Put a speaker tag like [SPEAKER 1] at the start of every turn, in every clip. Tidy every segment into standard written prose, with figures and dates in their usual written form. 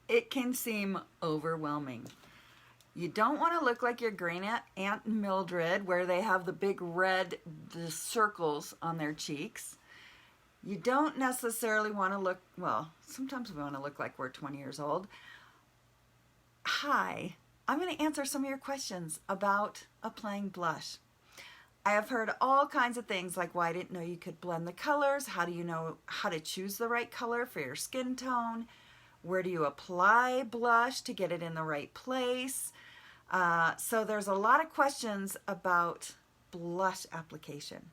[SPEAKER 1] It can seem overwhelming. You don't want to look like your great Aunt Mildred, where they have the big red circles on their cheeks. You don't necessarily want to look, well, sometimes we want to look like we're 20 years old. Hi, I'm going to answer some of your questions about applying blush. I have heard all kinds of things like, well, I didn't know you could blend the colors. How do you know how to choose the right color for your skin tone? Where do you apply blush to get it in the right place? So there's a lot of questions about blush application.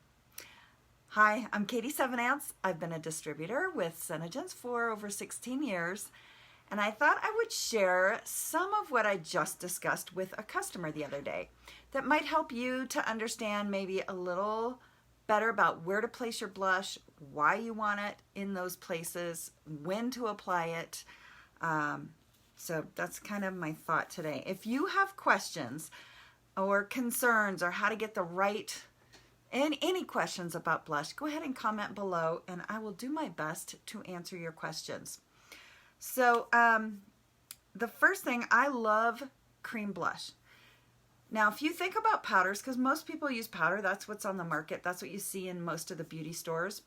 [SPEAKER 1] Hi, I'm Katie Sevenance. I've been a distributor with SeneGence for over 16 years, and I thought I would share some of what I just discussed with a customer the other day that might help you to understand maybe a little better about where to place your blush, why you want it in those places, when to apply it. So that's kind of my thought today. If you have questions or concerns or how to get the right, and any questions about blush, go ahead and comment below and I will do my best to answer your questions. So the first thing, I love cream blush. Now, if you think about powders, because most people use powder, that's what's on the market, that's what you see in most of the beauty stores.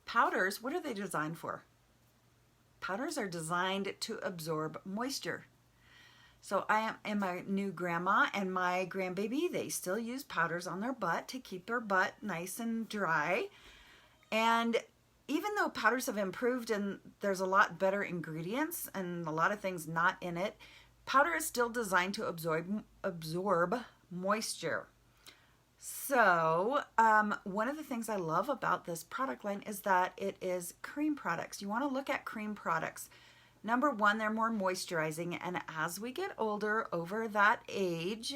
[SPEAKER 1] Powders, what are they designed for? Powders are designed to absorb moisture. So I am a new grandma, and my grandbaby, they still use powders on their butt to keep their butt nice and dry. And even though powders have improved and there's a lot better ingredients and a lot of things not in it, powder is still designed to absorb moisture. So one of the things I love about this product line is that it is cream products. You want to look at cream products. Number one, they're more moisturizing, and as we get older, over that age,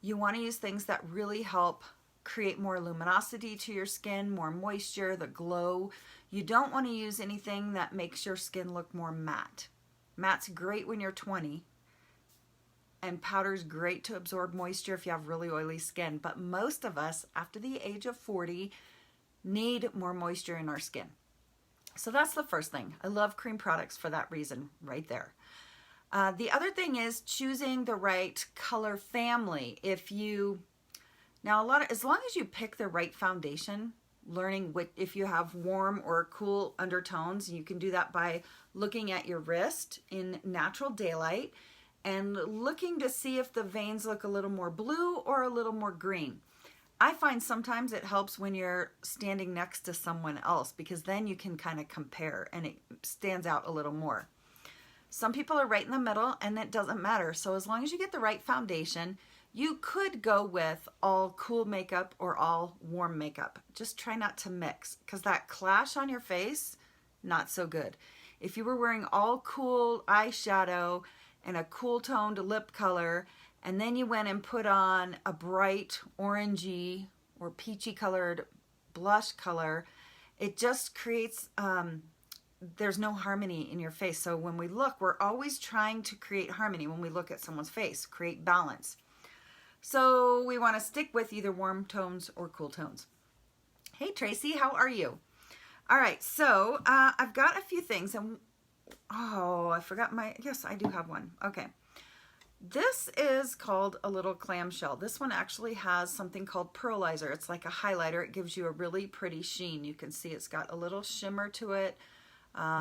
[SPEAKER 1] you want to use things that really help create more luminosity to your skin, more moisture, the glow. You don't want to use anything that makes your skin look more matte. Matte's great when you're 20, and powder's great to absorb moisture if you have really oily skin, but most of us, after the age of 40, need more moisture in our skin. So that's the first thing. I love cream products for that reason right there. The other thing is choosing the right color family. As long as you pick the right foundation, learning if you have warm or cool undertones, you can do that by looking at your wrist in natural daylight and looking to see if the veins look a little more blue or a little more green. I find sometimes it helps when you're standing next to someone else, because then you can kind of compare and it stands out a little more. Some people are right in the middle and it doesn't matter. So as long as you get the right foundation, you could go with all cool makeup or all warm makeup. Just try not to mix, because that clash on your face, not so good. If you were wearing all cool eyeshadow and a cool toned lip color, and then you went and put on a bright orangey or peachy colored blush color, it just creates, there's no harmony in your face. So when we look, we're always trying to create harmony when we look at someone's face, create balance. So we want to stick with either warm tones or cool tones. Hey Tracy, how are you? All right, so I've got a few things, and I forgot yes, I do have one. Okay. This is called a little clamshell. This one actually has something called pearlizer. It's like a highlighter. It gives you a really pretty sheen. You can see it's got a little shimmer to it.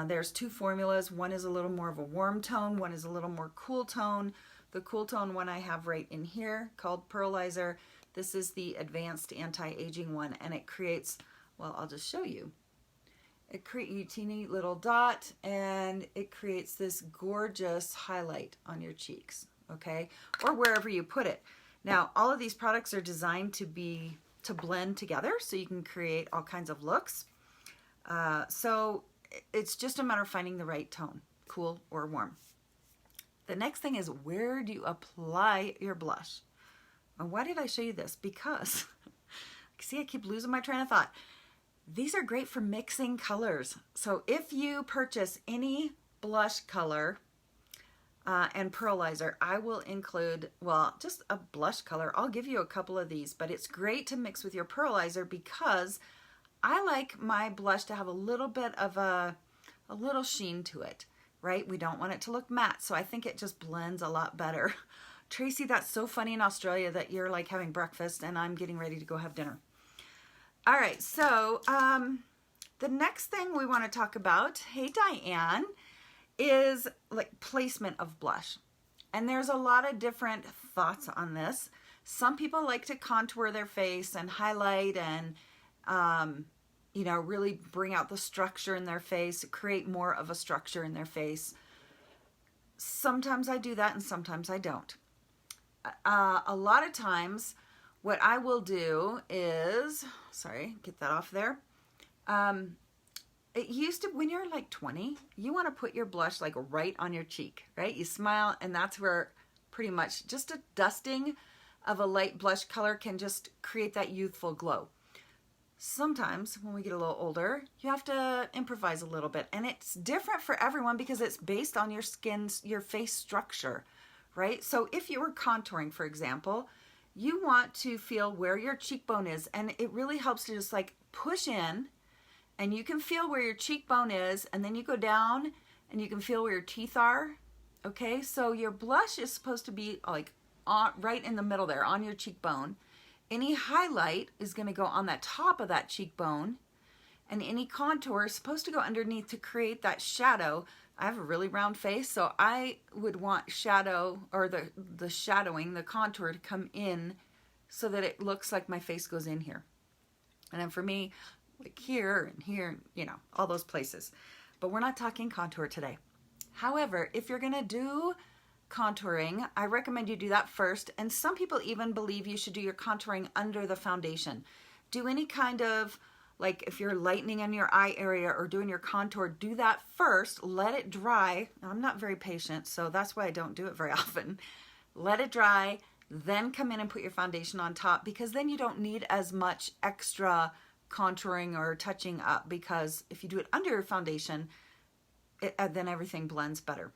[SPEAKER 1] There's two formulas. One is a little more of a warm tone. One is a little more cool tone. The cool tone one I have right in here called pearlizer. This is the advanced anti-aging one, and it creates, well, I'll just show you. It creates a teeny little dot, and it creates this gorgeous highlight on your cheeks. Okay, or wherever you put it. Now, all of these products are designed to blend together, so you can create all kinds of looks. So it's just a matter of finding the right tone, cool or warm. The next thing is, where do you apply your blush? And why did I show you this? Because, see, I keep losing my train of thought. These are great for mixing colors. So if you purchase any blush color, and pearlizer, I will include, well, just a blush color. I'll give you a couple of these, but it's great to mix with your pearlizer because I like my blush to have a little bit of a a little sheen to it, right? We don't want it to look matte, so I think it just blends a lot better. Tracy, that's so funny in Australia that you're like having breakfast and I'm getting ready to go have dinner. All right, so the next thing we want to talk about, hey Diane, is like placement of blush. And there's a lot of different thoughts on this. Some people like to contour their face and highlight and, you know, really bring out the structure in their face, create more of a structure in their face. Sometimes I do that and sometimes I don't. A lot of times what I will do is, sorry, get that off there. It used to, when you're like 20, you want to put your blush like right on your cheek, right? You smile and that's where pretty much just a dusting of a light blush color can just create that youthful glow. Sometimes when we get a little older, you have to improvise a little bit, and it's different for everyone because it's based on your skin's, your face structure, right? So if you were contouring, for example, you want to feel where your cheekbone is, and it really helps to just like push in, and you can feel where your cheekbone is, and then you go down and you can feel where your teeth are. Okay, so your blush is supposed to be like right in the middle there on your cheekbone. Any highlight is going to go on that top of that cheekbone, and any contour is supposed to go underneath to create that shadow. I have a really round face, so I would want shadow, or the shadowing, the contour to come in so that it looks like my face goes in here. And then for me, like here and here, you know, all those places. But we're not talking contour today. However, if you're gonna do contouring, I recommend you do that first. And some people even believe you should do your contouring under the foundation. Do any kind of, like if you're lightening in your eye area or doing your contour, do that first, let it dry. I'm not very patient, so that's why I don't do it very often. Let it dry, then come in and put your foundation on top, because then you don't need as much extra contouring or touching up, because if you do it under your foundation, then everything blends better.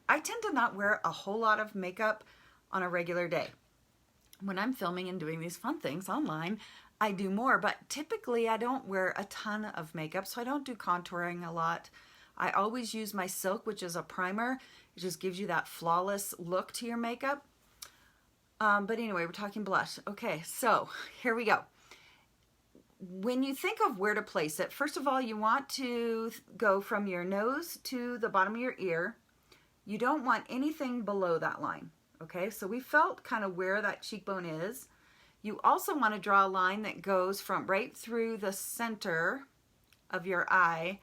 [SPEAKER 1] I tend to not wear a whole lot of makeup on a regular day. When I'm filming and doing these fun things online, I do more, but typically I don't wear a ton of makeup, so I don't do contouring a lot. I always use my Silk, which is a primer. It just gives you that flawless look to your makeup. But anyway, we're talking blush. Okay, so here we go. When you think of where to place it, first of all, you want to go from your nose to the bottom of your ear. You don't want anything below that line, okay? So we felt kind of where that cheekbone is. You also want to draw a line that goes from right through the center of your eye,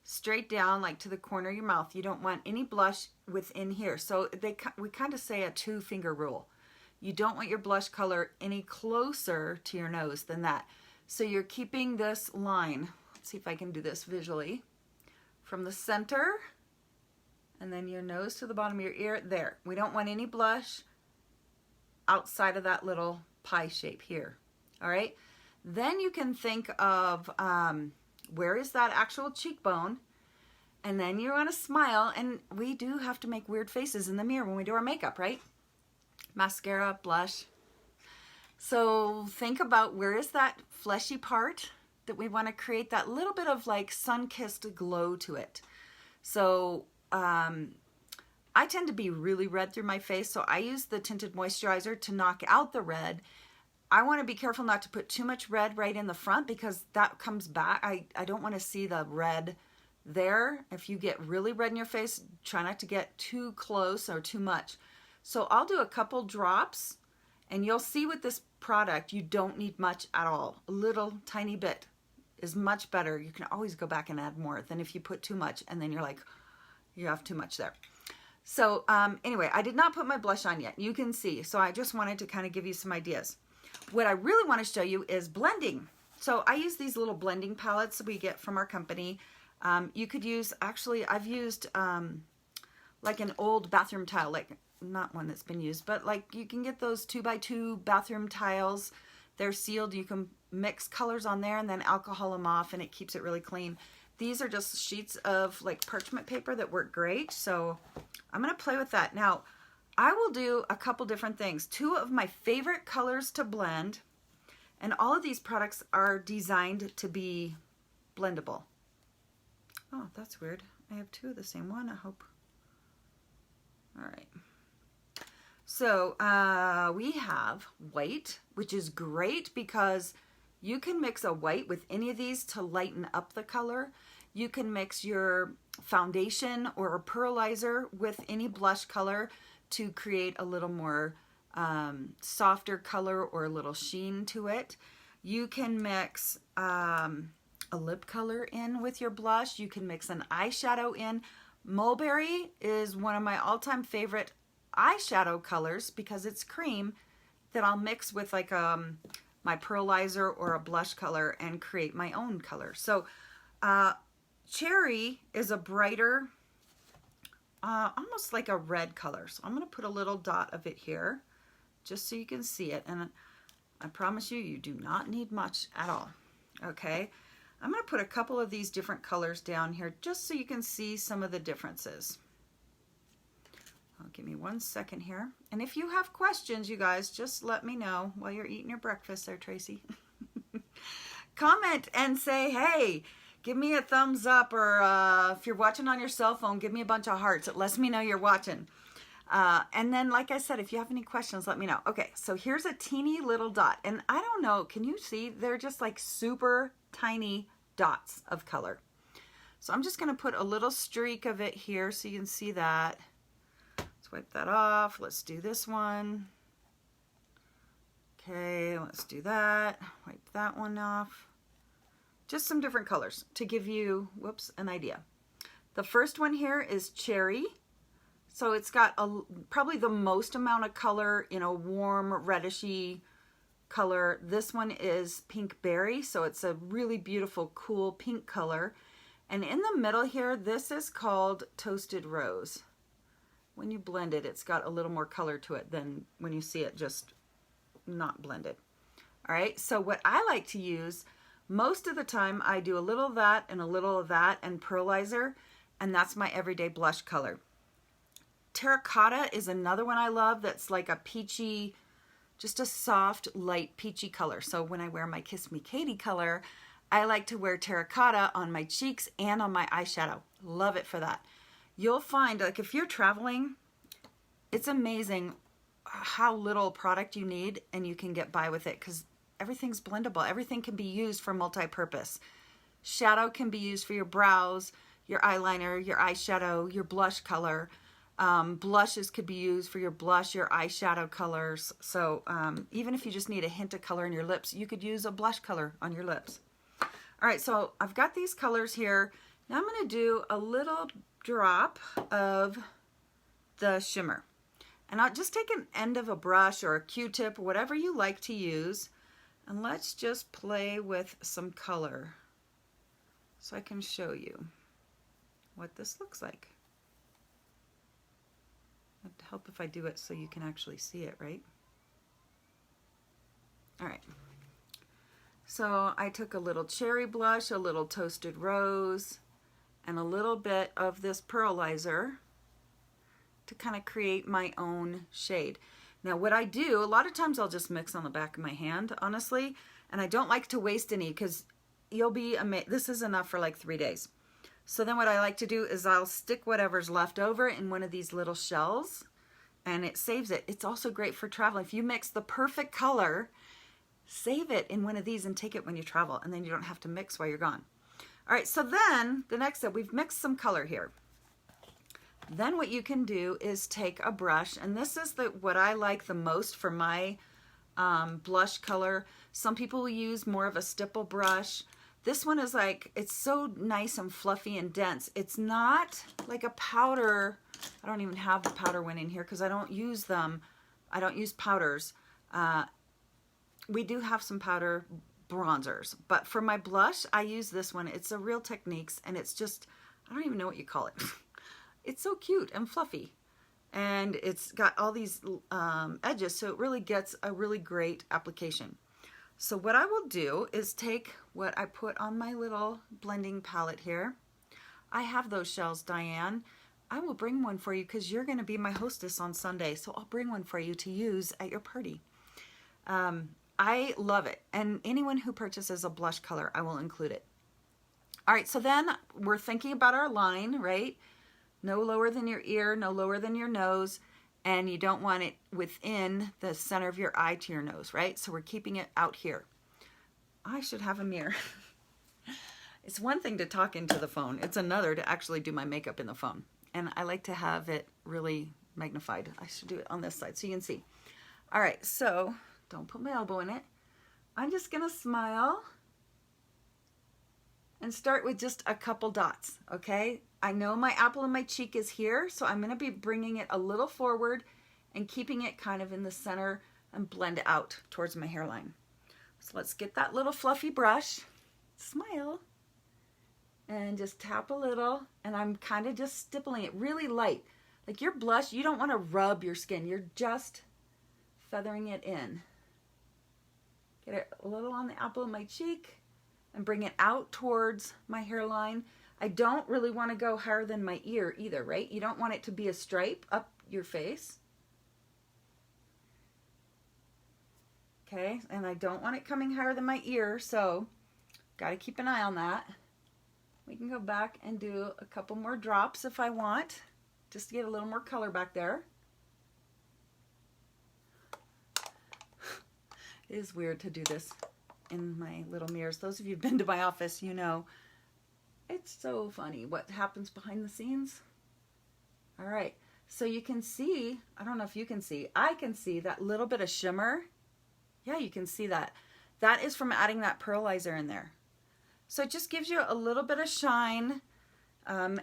[SPEAKER 1] straight down like to the corner of your mouth. You don't want any blush within here. So we kind of say a 2-finger rule. You don't want your blush color any closer to your nose than that. So you're keeping this line, let's see if I can do this visually, from the center and then your nose to the bottom of your ear, there. We don't want any blush outside of that little pie shape here, all right? Then you can think of where is that actual cheekbone, and then you want to smile, and we do have to make weird faces in the mirror when we do our makeup, right? Mascara, blush. So think about where is that fleshy part that we want to create that little bit of like sun-kissed glow to it. So I tend to be really red through my face, so I use the tinted moisturizer to knock out the red. I want to be careful not to put too much red right in the front because that comes back. I don't want to see the red there. If you get really red in your face, try not to get too close or too much. So I'll do a couple drops, and you'll see with this product, you don't need much at all. A little tiny bit is much better. You can always go back and add more than if you put too much and then you're like, you have too much there. So anyway, I did not put my blush on yet. You can see. So I just wanted to kind of give you some ideas. What I really want to show you is blending. So I use these little blending palettes that we get from our company. You could use, actually, I've used like an old bathroom tile, like not one that's been used, but like you can get those 2x2 bathroom tiles. They're sealed. You can mix colors on there and then alcohol them off, and it keeps it really clean. These are just sheets of like parchment paper that work great. So I'm going to play with that. Now, I will do a couple different things. 2 of my favorite colors to blend, and all of these products are designed to be blendable. Oh, that's weird. I have two of the same one, I hope. All right. So we have white, which is great because you can mix a white with any of these to lighten up the color. You can mix your foundation or a pearlizer with any blush color to create a little more softer color or a little sheen to it. You can mix a lip color in with your blush. You can mix an eyeshadow in. Mulberry is one of my all-time favorite eyeshadow colors because it's cream that I'll mix with like my pearlizer or a blush color and create my own color. So cherry is a brighter, almost like a red color. So I'm going to put a little dot of it here just so you can see it. And I promise you, you do not need much at all. Okay. I'm going to put a couple of these different colors down here just so you can see some of the differences. Give me 1 second here. And if you have questions, you guys, just let me know while you're eating your breakfast there, Tracy. Comment and say, hey, give me a thumbs up, or if you're watching on your cell phone, give me a bunch of hearts. It lets me know you're watching. And then, like I said, if you have any questions, let me know. Okay, so here's a teeny little dot. And I don't know, can you see? They're just like super tiny dots of color. So I'm just going to put a little streak of it here so you can see that. Let's wipe that off. Let's do this one. Okay, let's do that. Wipe that one off. Just some different colors to give you, whoops, an idea. The first one here is cherry. So it's got probably the most amount of color in a warm redishy color. This one is pink berry, so it's a really beautiful, cool pink color. And in the middle here, this is called toasted rose. When you blend it, it's got a little more color to it than when you see it just not blended. All right, so what I like to use, most of the time I do a little of that and a little of that and pearlizer, and that's my everyday blush color. Terracotta is another one I love that's like a peachy, just a soft, light peachy color. So when I wear my Kiss Me Katie color, I like to wear terracotta on my cheeks and on my eyeshadow. Love it for that. You'll find, like, if you're traveling, it's amazing how little product you need and you can get by with it because everything's blendable. Everything can be used for multi-purpose. Shadow can be used for your brows, your eyeliner, your eyeshadow, your blush color. Blushes could be used for your blush, your eyeshadow colors. So even if you just need a hint of color in your lips, you could use a blush color on your lips. All right, so I've got these colors here. Now I'm going to do a little drop of the shimmer. And I'll just take an end of a brush or a Q-tip, whatever you like to use, and let's just play with some color so I can show you what this looks like. It'd help if I do it so you can actually see it, right? All right. So I took a little cherry blush, a little toasted rose, and a little bit of this pearlizer to kind of create my own shade. Now what I do, a lot of times I'll just mix on the back of my hand, honestly, and I don't like to waste any because you'll be amazed. This is enough for like 3 days. So then what I like to do is I'll stick whatever's left over in one of these little shells and it saves it. It's also great for traveling. If you mix the perfect color, save it in one of these and take it when you travel, and then you don't have to mix while you're gone. All right, so then the next step, we've mixed some color here. Then what you can do is take a brush, and this is what I like the most for my blush color. Some people will use more of a stipple brush. This one is like, it's so nice and fluffy and dense. It's not like a powder. I don't even have the powder one in here because I don't use them. I don't use powders. We do have some powder bronzers, but for my blush, I use this one. It's a Real Techniques, and it's just, I don't even know what you call it. It's so cute and fluffy, and it's got all these edges, so it really gets a really great application. So what I will do is take what I put on my little blending palette here. I have those shells, Diane. I will bring one for you because you're going to be my hostess on Sunday, so I'll bring one for you to use at your party. I love it, and anyone who purchases a blush color, I will include it. All right, so then we're thinking about our line, right? No lower than your ear, no lower than your nose, and you don't want it within the center of your eye to your nose, right? So we're keeping it out here. I should have a mirror. It's one thing to talk into the phone. It's another to actually do my makeup in the phone. And I like to have it really magnified. I should do it on this side so you can see. All right, so don't put my elbow in it. I'm just gonna smile and start with just a couple dots, okay? I know my apple of my cheek is here, so I'm gonna be bringing it a little forward and keeping it kind of in the center and blend out towards my hairline. So let's get that little fluffy brush, smile, and just tap a little, and I'm kind of just stippling it really light. Like your blush, you don't wanna rub your skin, you're just feathering it in. Get it a little on the apple of my cheek, and bring it out towards my hairline. I don't really want to go higher than my ear either, right? You don't want it to be a stripe up your face. Okay, and I don't want it coming higher than my ear, so got to keep an eye on that. We can go back and do a couple more drops if I want, just to get a little more color back there. It is weird to do this in my little mirrors. Those of you who've been to my office, you know, it's so funny what happens behind the scenes. All right, so you can see, I don't know if you can see, I can see that little bit of shimmer. Yeah, you can see that. That is from adding that pearlizer in there. So it just gives you a little bit of shine.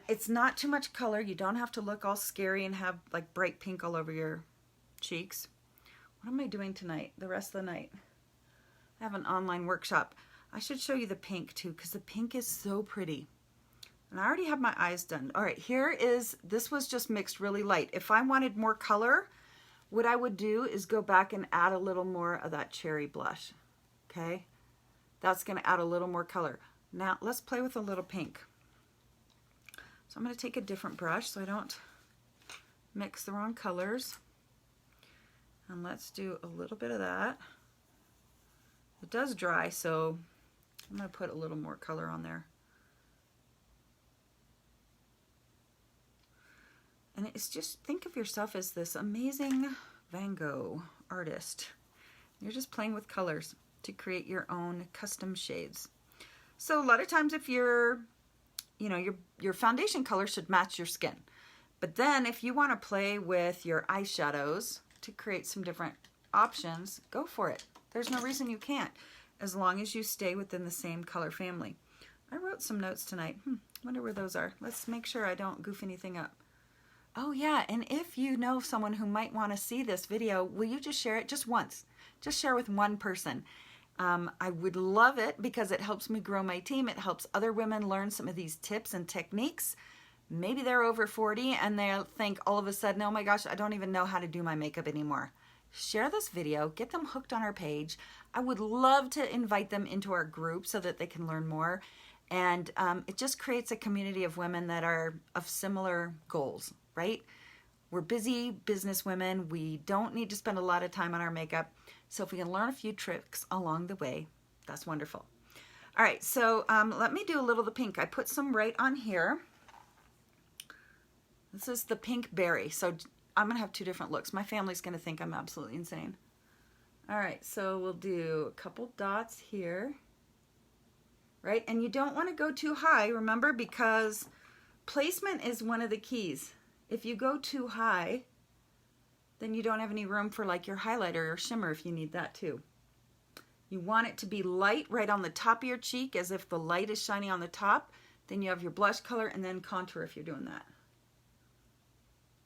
[SPEAKER 1] It's not too much color. You don't have to look all scary and have like bright pink all over your cheeks. What am I doing tonight, the rest of the night? I have an online workshop. I should show you the pink too, because the pink is so pretty. And I already have my eyes done. All right, this was just mixed really light. If I wanted more color, what I would do is go back and add a little more of that cherry blush, okay? That's gonna add a little more color. Now let's play with a little pink. So I'm gonna take a different brush so I don't mix the wrong colors. And let's do a little bit of that. It does dry, so I'm going to put a little more color on there. And it's just, think of yourself as this amazing Van Gogh artist. You're just playing with colors to create your own custom shades. So a lot of times if your foundation color should match your skin. But then if you want to play with your eyeshadows to create some different options, go for it. There's no reason you can't, as long as you stay within the same color family. I wrote some notes tonight. Wonder where those are. Let's make sure I don't goof anything up. Oh yeah, and if you know someone who might want to see this video, will you just share it just once? Just share with one person. I would love it because it helps me grow my team. It helps other women learn some of these tips and techniques. Maybe they're over 40 and they'll think all of a sudden, oh my gosh, I don't even know how to do my makeup anymore. Share this video, get them hooked on our page. I would love to invite them into our group so that they can learn more. And it just creates a community of women that are of similar goals, right? We're busy business women. We don't need to spend a lot of time on our makeup. So if we can learn a few tricks along the way, that's wonderful. All right, so let me do a little of the pink. I put some right on here. This is the pink berry. So I'm gonna have two different looks. My family's gonna think I'm absolutely insane. All right, so we'll do a couple dots here, right? And you don't wanna go too high, remember, because placement is one of the keys. If you go too high, then you don't have any room for like your highlighter or shimmer if you need that too. You want it to be light right on the top of your cheek as if the light is shining on the top. Then you have your blush color and then contour if you're doing that.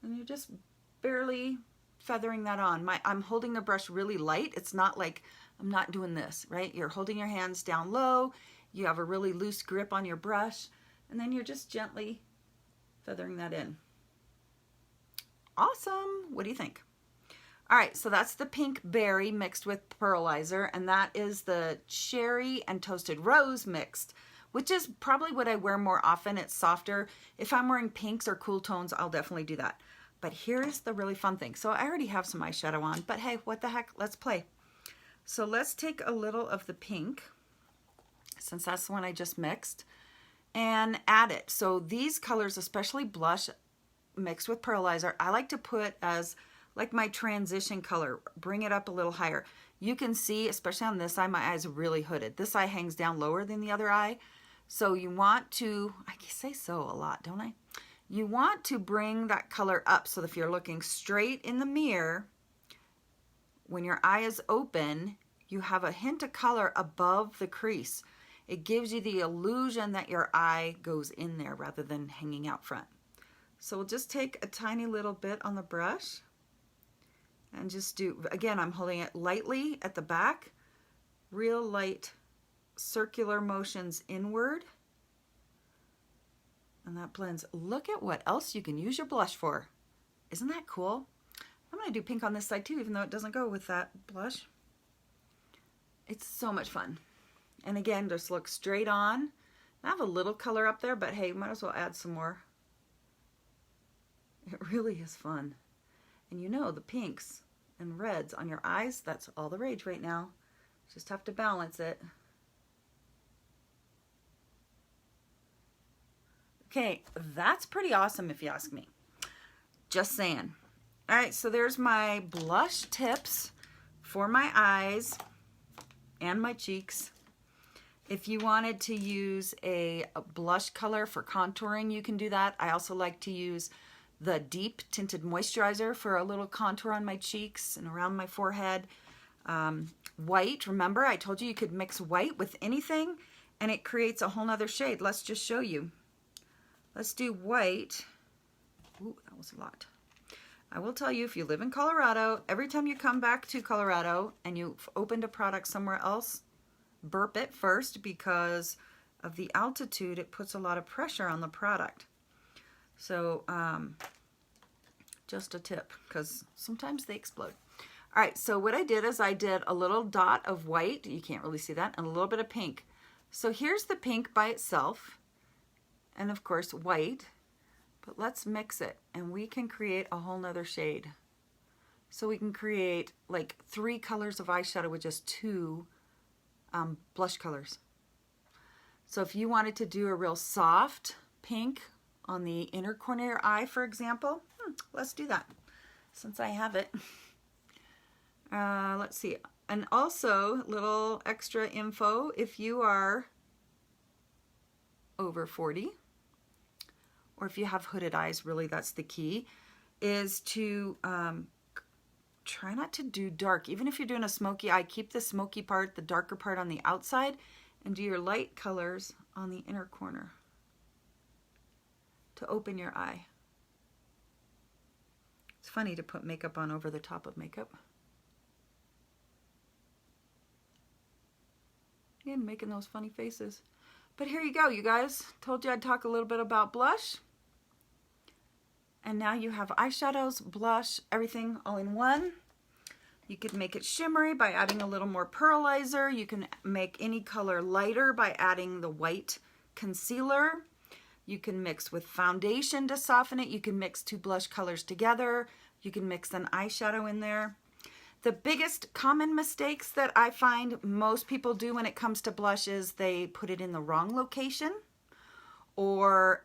[SPEAKER 1] And you're just barely feathering that on. I'm holding the brush really light. It's not like I'm not doing this, right? You're holding your hands down low. You have a really loose grip on your brush. And then you're just gently feathering that in. Awesome. What do you think? All right, so that's the pink berry mixed with pearlizer, and that is the cherry and toasted rose mixed, which is probably what I wear more often. It's softer. If I'm wearing pinks or cool tones, I'll definitely do that. But here's the really fun thing. So I already have some eyeshadow on, but hey, what the heck? Let's play. So let's take a little of the pink, since that's the one I just mixed, and add it. So these colors, especially blush mixed with pearlizer, I like to put as like my transition color, bring it up a little higher. You can see, especially on this eye, my eye is really hooded. This eye hangs down lower than the other eye. So you want to, I say so a lot, don't I? You want to bring that color up so that if you're looking straight in the mirror, when your eye is open, you have a hint of color above the crease. It gives you the illusion that your eye goes in there rather than hanging out front. So we'll just take a tiny little bit on the brush and just do, again, I'm holding it lightly at the back, real light circular motions inward. And that blends. Look at what else you can use your blush for. Isn't that cool? I'm going to do pink on this side too, even though it doesn't go with that blush. It's so much fun. And again, just look straight on. I have a little color up there, but hey, might as well add some more. It really is fun. And you know, the pinks and reds on your eyes, that's all the rage right now. Just have to balance it. Okay, that's pretty awesome if you ask me. Just saying. All right, so there's my blush tips for my eyes and my cheeks. If you wanted to use a blush color for contouring, you can do that. I also like to use the deep tinted moisturizer for a little contour on my cheeks and around my forehead. White, remember I told you could mix white with anything and it creates a whole nother shade. Let's just show you. Let's do white. Ooh, that was a lot. I will tell you, if you live in Colorado, every time you come back to Colorado and you've opened a product somewhere else, burp it first because of the altitude. It puts a lot of pressure on the product. So just a tip, because sometimes they explode. All right, so what I did is I did a little dot of white. You can't really see that. And a little bit of pink. So here's the pink by itself. And of course white, but let's mix it and we can create a whole nother shade. So we can create like 3 colors of eyeshadow with just 2 blush colors. So if you wanted to do a real soft pink on the inner corner of your eye, for example, let's do that since I have it. Let's see. And also, little extra info, if you are over 40, or if you have hooded eyes, really that's the key, is to try not to do dark. Even if you're doing a smoky eye, keep the smoky part, the darker part on the outside, and do your light colors on the inner corner to open your eye. It's funny to put makeup on over the top of makeup. And making those funny faces. But here you go, you guys. Told you I'd talk a little bit about blush. And now you have eyeshadows, blush, everything all in one. You could make it shimmery by adding a little more pearlizer. You can make any color lighter by adding the white concealer. You can mix with foundation to soften it. You can mix 2 blush colors together. You can mix an eyeshadow in there. The biggest common mistakes that I find most people do when it comes to blush is they put it in the wrong location, or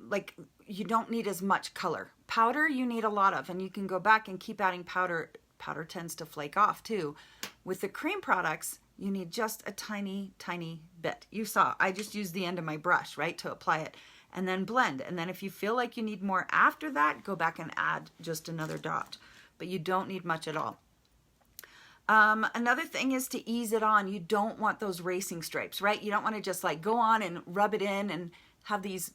[SPEAKER 1] like you don't need as much color. Powder you need a lot of, and you can go back and keep adding powder. Powder tends to flake off too. With the cream products, you need just a tiny, tiny bit. You saw, I just used the end of my brush, right, to apply it. And then blend. And then if you feel like you need more after that, go back and add just another dot. But you don't need much at all. Another thing is to ease it on. You don't want those racing stripes, right? You don't want to just like go on and rub it in and have these,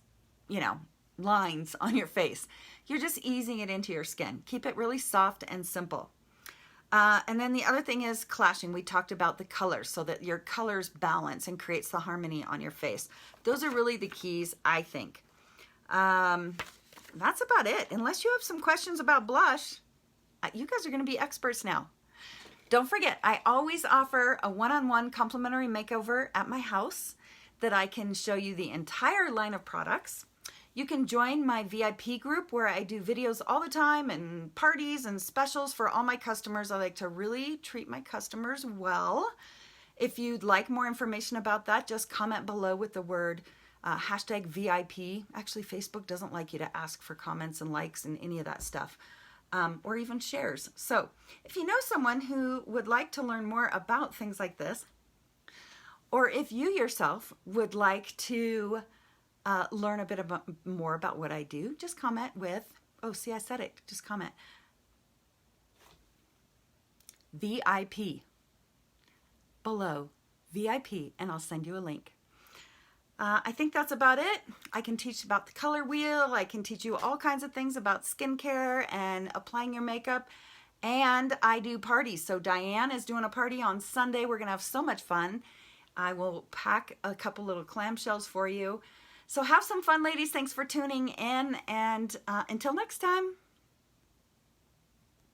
[SPEAKER 1] you know, lines on your face. You're just easing it into your skin. Keep it really soft and simple. And then the other thing is clashing. We talked about the colors so that your colors balance and creates the harmony on your face. Those are really the keys, I think. That's about it. Unless you have some questions about blush, you guys are going to be experts now. Don't forget, I always offer a one-on-one complimentary makeover at my house that I can show you the entire line of products. You can join my VIP group where I do videos all the time and parties and specials for all my customers. I like to really treat my customers well. If you'd like more information about that, just comment below with the word hashtag VIP. Actually, Facebook doesn't like you to ask for comments and likes and any of that stuff, or even shares. So if you know someone who would like to learn more about things like this, or if you yourself would like to learn a bit more about what I do, just comment with, oh, see, I said it, just comment VIP below, VIP, and I'll send you a link. I think that's about it. I can teach about the color wheel. I can teach you all kinds of things about skincare and applying your makeup. And I do parties. So Diane is doing a party on Sunday. We're going to have so much fun. I will pack a couple little clamshells for you. So have some fun, ladies. Thanks for tuning in. And until next time.